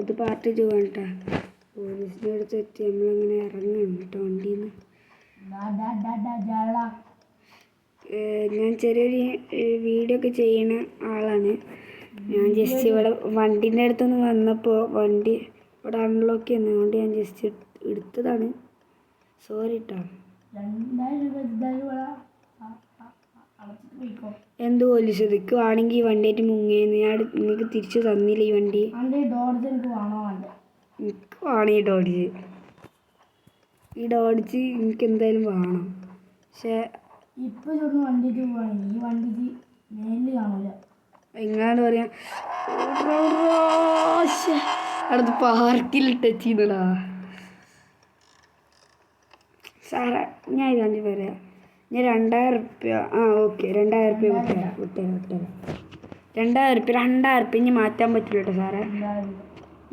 ഇത് പാർട്ട് 2 ആണ് കേട്ടോ. പോലീസിൻ്റെ അടുത്ത് എത്തി നമ്മളങ്ങനെ ഇറങ്ങണം കേട്ടോ വണ്ടിയിൽ നിന്ന്. ഞാൻ ചെറിയൊരു വീഡിയോ ഒക്കെ ചെയ്യുന്ന ആളാണ്. ഞാൻ ജസ്റ്റ് ഇവിടെ വണ്ടീൻ്റെ അടുത്തൊന്ന് വന്നപ്പോൾ വണ്ടി ഇവിടെ അൺലോക്ക് ചെയ്യുന്നതുകൊണ്ട് ഞാൻ ജസ്റ്റ് എടുത്തതാണ്. സോറി കേട്ടോ. എന്ത് പോലീസ് ഇതൊക്കെ ആണെങ്കിൽ വണ്ടിയായിട്ട് മുങ്ങിയെന്ന് ഞാൻ നിങ്ങൾക്ക് തിരിച്ചു തന്നില്ല. ഈ വണ്ടി എനിക്ക് വേണം. ഈ ഡോഡ്ജ് എനിക്ക് എന്തായാലും വേണം. പക്ഷേ എങ്ങാണ്ട് പറയാം അടുത്ത് പാർക്കിലിട്ട് ചെയ്യുന്നടാ സാറേ. ഞാൻ ഇതാണ്ടി പറയാം. ഞാൻ 2000 റുപ്യ ഓക്കെ 2000 റുപ്യ വിട്ടുതരാം. 2000 റുപ്യ ഇനി മാറ്റാൻ പറ്റില്ല കേട്ടോ സാറേ.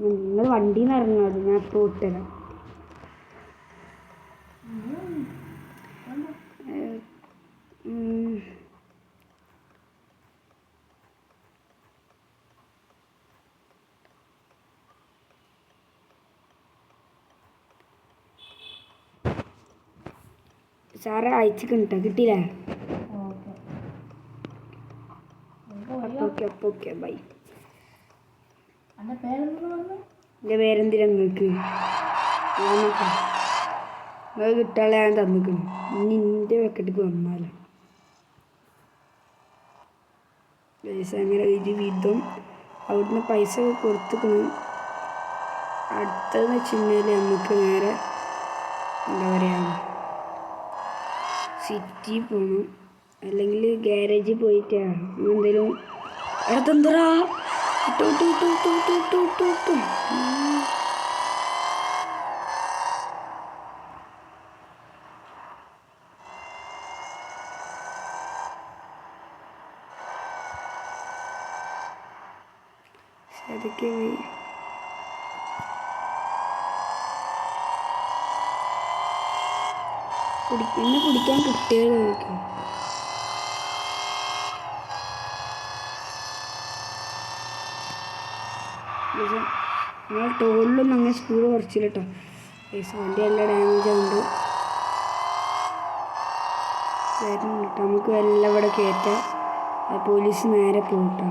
നിങ്ങൾ വണ്ടിയിൽ നിന്ന് ഇറങ്ങാതെ ഞാൻ ഇപ്പോൾ വിട്ടുതരാം. സാറേ അയച്ചിട്ടുണ്ട് കിട്ടിയില്ലേ? Okay bye. എൻ്റെ പേരെന്തിനാ നിങ്ങൾക്ക് കിട്ടാളെ ഞാൻ തന്നിക്കണം. ഇനി എൻ്റെ വെക്കട്ടിക്ക് വന്നാലോ പൈസ അങ്ങനെ ഒരു വിധം അവിടുന്ന് പൈസ കൊടുത്തുക്കണം. അടുത്തതെന്ന് വെച്ച് കഴിഞ്ഞാൽ നമുക്ക് നേരെ എന്താ പറയുക സിറ്റി പോകണം, അല്ലെങ്കിൽ ഗ്യാരേജിൽ പോയിട്ട് എന്തെങ്കിലും അടുത്തെന്തറാ അതൊക്കെ എന്നെ കുടിക്കാൻ കിട്ടിയത് നോക്കി. നമ്മൾ ടോളിലൊന്നും അങ്ങനെ സ്പീഡ് കുറച്ചില്ല കേട്ടോ. വണ്ടി എല്ലാം ഡാമേജ് ആവുന്നുണ്ട്. വരുന്നുണ്ട് നമുക്ക് എല്ലാം ഇവിടെ കയറ്റാം. പോലീസ് നേരെ പോയിട്ടോ.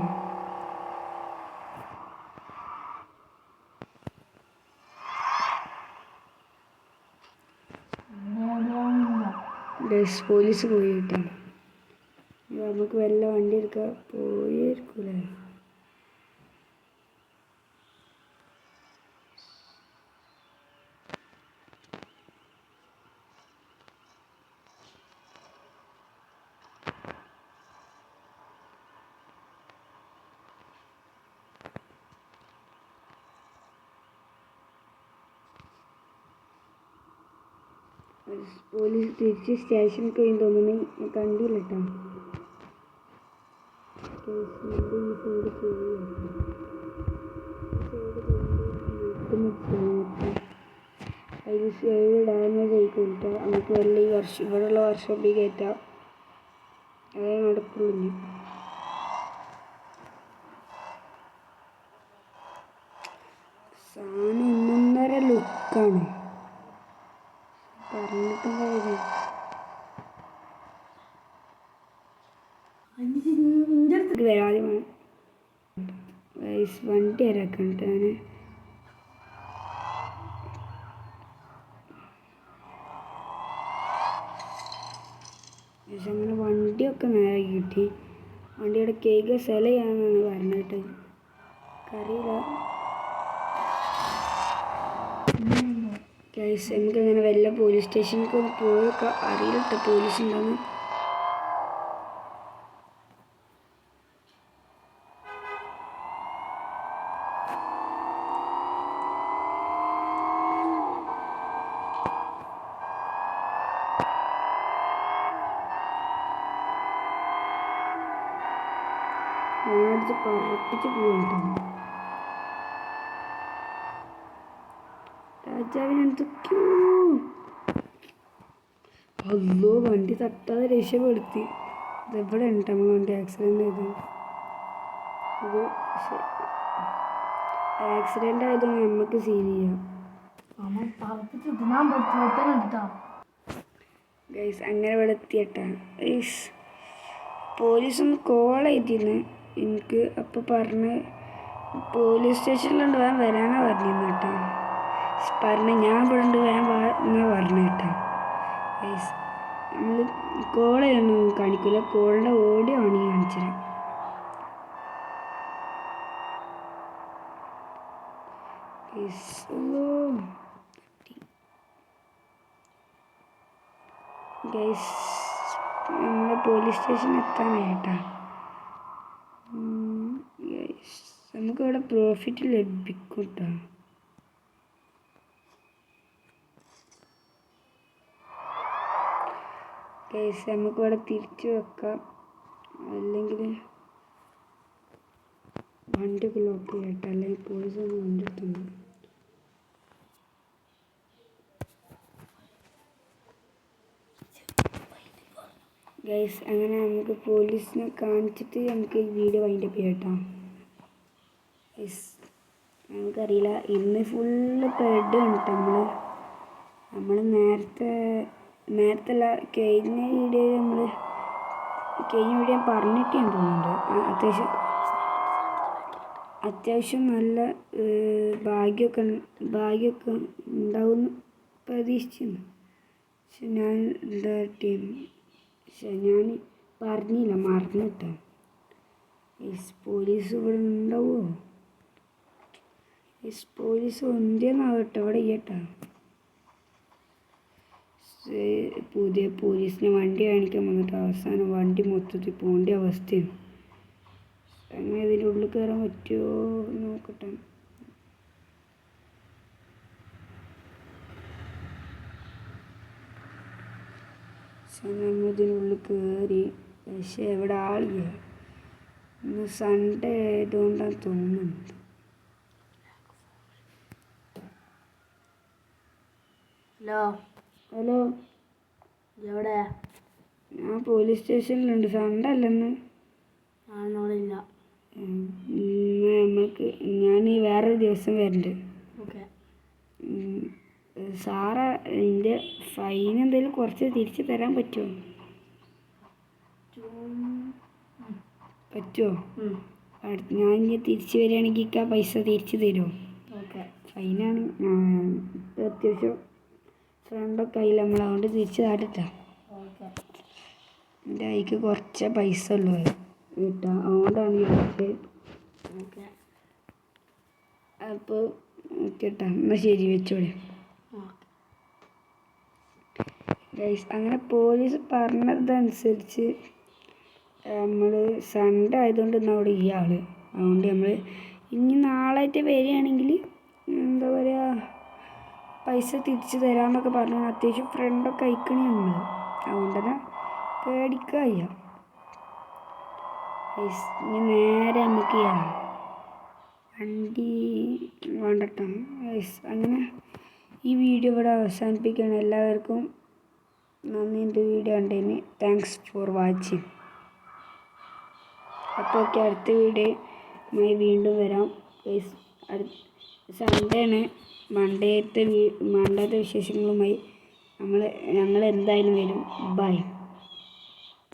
പോലീസ് പോയി കിട്ടാം. നമുക്ക് വല്ല വണ്ടി എടുക്കാൻ പോയിരിക്കൂലേ? പോലീസ് തിരിച്ച് സ്റ്റേഷനിൽ പോയി തോന്നുന്നു. കണ്ടില്ല കേട്ടോ. അതിൽ ഡാമേജ് ആയിക്കോട്ടെ. നമുക്ക് വല്ല ഈ വർഷം ഇവിടെയുള്ള വർഷം കയറ്റാം. അതേ നടക്കുള്ളൂ. സാധനം 1.5 ലുക്കാണ് പറഞ്ഞിട്ടുണ്ടായത്. വരാതെ വണ്ടി ഇറക്കണ്ട. അങ്ങനെ വണ്ടിയൊക്കെ നേരെ കിട്ടി. വണ്ടിയുടെ കേക്ക് സെല ചെയ്യാന്നാണ് പറഞ്ഞിട്ട്. അറിയില്ല നമുക്കങ്ങനെ വല്ല പോലീസ് സ്റ്റേഷനിലേക്ക് ഒന്ന് പോയൊക്കെ അറിയില്ല പോലീസ് ഉണ്ടാകുന്നു. പറപ്പിച്ച് പോയിട്ടുണ്ട്. രാജാവിന് എന്തൊക്കെയോ അല്ലോ വണ്ടി തട്ടാതെ രക്ഷപ്പെടുത്തി. ഇതെവിടെ ഉണ്ട് നമ്മൾ വണ്ടി ആക്സിഡൻ്റ് ചെയ്തത്. ഇത് ആക്സിഡൻ്റ് ആയതുകൊണ്ട് നമുക്ക് സീൻ ചെയ്യാം. ഗൈസ് അങ്ങനെ ഇവിടെ എത്തിയട്ടാ. ഗൈസ് പോലീസൊന്ന് കോൾ ചെയ്തിരുന്നു എനിക്ക്. അപ്പോൾ പറഞ്ഞ് പോലീസ് സ്റ്റേഷനിലുണ്ട് വേഗം വരാനാ പറഞ്ഞിരുന്നു കേട്ടോ. പറഞ്ഞ് ഞാൻ ഇവിടെ ഉണ്ട് വേഗം എന്നാ പറഞ്ഞു കേട്ടോ. ഗൈസ് നമ്മൾ കോൾ ചെയ്യണം കാണിക്കില്ല, കോളിൻ്റെ ഓഡിയോ ആണ് കാണിച്ചത്. ഗൈസ് നമ്മളെ പോലീസ് സ്റ്റേഷനിൽ എത്താനായിട്ടാ. ഗൈസ് നമുക്കിവിടെ പ്രോഫിറ്റ് ലഭിക്കും കേട്ടോ. ഗൈസ് നമുക്കിവിടെ തിരിച്ചു വെക്കാം, അല്ലെങ്കിൽ വണ്ടിയൊക്കെ ലോക്ക് ചെയ്യട്ടെ, അല്ലെങ്കിൽ പോലീസ് ഒന്ന് വണ്ടി എടുത്തുണ്ട്. ഗൈസ് അങ്ങനെ നമുക്ക് പോലീസിനെ കാണിച്ചിട്ട് നമുക്ക് ഈ വീഡിയോ വൈൻഡപ്പ് ചെയ്യട്ടോ. ഗൈസ് നമുക്കറിയില്ല ഇന്ന് ഫുള്ള് പെഡ് കണ്ടിട്ട് നമ്മൾ നേരത്തെ അല്ല കഴിഞ്ഞ വീഡിയോ പറഞ്ഞിട്ട് ഞാൻ തോന്നുന്നുണ്ട്. അത്യാവശ്യം നല്ല ഭാഗ്യമൊക്കെ ഉണ്ടാവുമെന്ന് പ്രതീക്ഷിച്ചിരുന്നു. പക്ഷെ ഞാൻ ഞാൻ പറഞ്ഞില്ല, മറന്നിട്ടോ. പോലീസ് ഇവിടെ ഉണ്ടാവുമോ? പോലീസ് ഒന്നേന്നാവട്ടെ ഇവിടെ ചെയ്യട്ടോ. പുതിയ പോലീസിനെ വണ്ടി കാണിക്കാൻ വന്നിട്ട് അവസാനം വണ്ടി മൊത്തത്തിൽ പോകേണ്ട അവസ്ഥയാണ്. അങ്ങനെ ഇതിൻ്റെ ഉള്ളിൽ കയറാൻ പറ്റുമോ നോക്കട്ടെ. നമ്മൾ ഇതിനുള്ളിൽ കയറി, പക്ഷേ എവിടെ ആളില്ല. ഇന്ന് സൺഡേ ആയതുകൊണ്ടാണ് തോന്നുന്നുണ്ട്. ഹലോ എവിടെ? ഞാൻ പോലീസ് സ്റ്റേഷനിലുണ്ട്. സൺഡേ അല്ലെന്ന് ആളില്ല. നമുക്ക് ഞാൻ വേറൊരു ദിവസം വരുന്നുണ്ട്. ഓക്കെ സാറേ, എൻ്റെ ഫൈൻ എന്തെങ്കിലും കുറച്ച് തിരിച്ച് തരാൻ പറ്റുമോ? ഞാൻ ഇനി തിരിച്ച് വരികയാണെങ്കിൽ ആ പൈസ തിരിച്ച് തരുമോ? ഓക്കെ. ഫൈനാണ്. അത്യാവശ്യം ഫ്രണ്ടൊക്കെ ആയില്ല നമ്മൾ, അതുകൊണ്ട് തിരിച്ച് താട്ടിട്ടാ. എൻ്റെ കയ്ക്ക് കുറച്ച് പൈസ ഉള്ളൂ കേട്ടോ, അതുകൊണ്ടാണ് ചോദിച്ചത്. ഓക്കെ അപ്പോൾ കേട്ടോ, എന്നാൽ ശരി വെച്ചോളെ. ഗൈസ് അങ്ങനെ പോലീസ് പറഞ്ഞതനുസരിച്ച് നമ്മൾ സൺഡേ ആയതുകൊണ്ട് ഇന്ന് അവിടെ ഈ ആൾ, അതുകൊണ്ട് നമ്മൾ ഇനി നാളായിട്ട് വരികയാണെങ്കിൽ എന്താ പറയുക പൈസ തിരിച്ച് തരാമെന്നൊക്കെ പറഞ്ഞു. അത്യാവശ്യം ഫ്രണ്ടൊക്കെ അയക്കണേ നമ്മൾ, അതുകൊണ്ട് തന്നെ പേടിക്കുക. ഇനി നേരെ നമുക്ക് വണ്ടി വേണ്ടട്ടോ. അങ്ങനെ ഈ വീഡിയോ ഇവിടെ അവസാനിപ്പിക്കുകയാണ്. എല്ലാവർക്കും നന്ദി എൻ്റെ വീഡിയോ കണ്ടതിന്. Thanks for watching. അപ്പോൾ ഓക്കെ, അടുത്ത വീഡിയോയുമായി വീണ്ടും വരാം. സൺഡേ ആണ്. മണ്ടേത്തെ വിശേഷങ്ങളുമായി ഞങ്ങൾ എന്തായാലും വരും. ബൈ.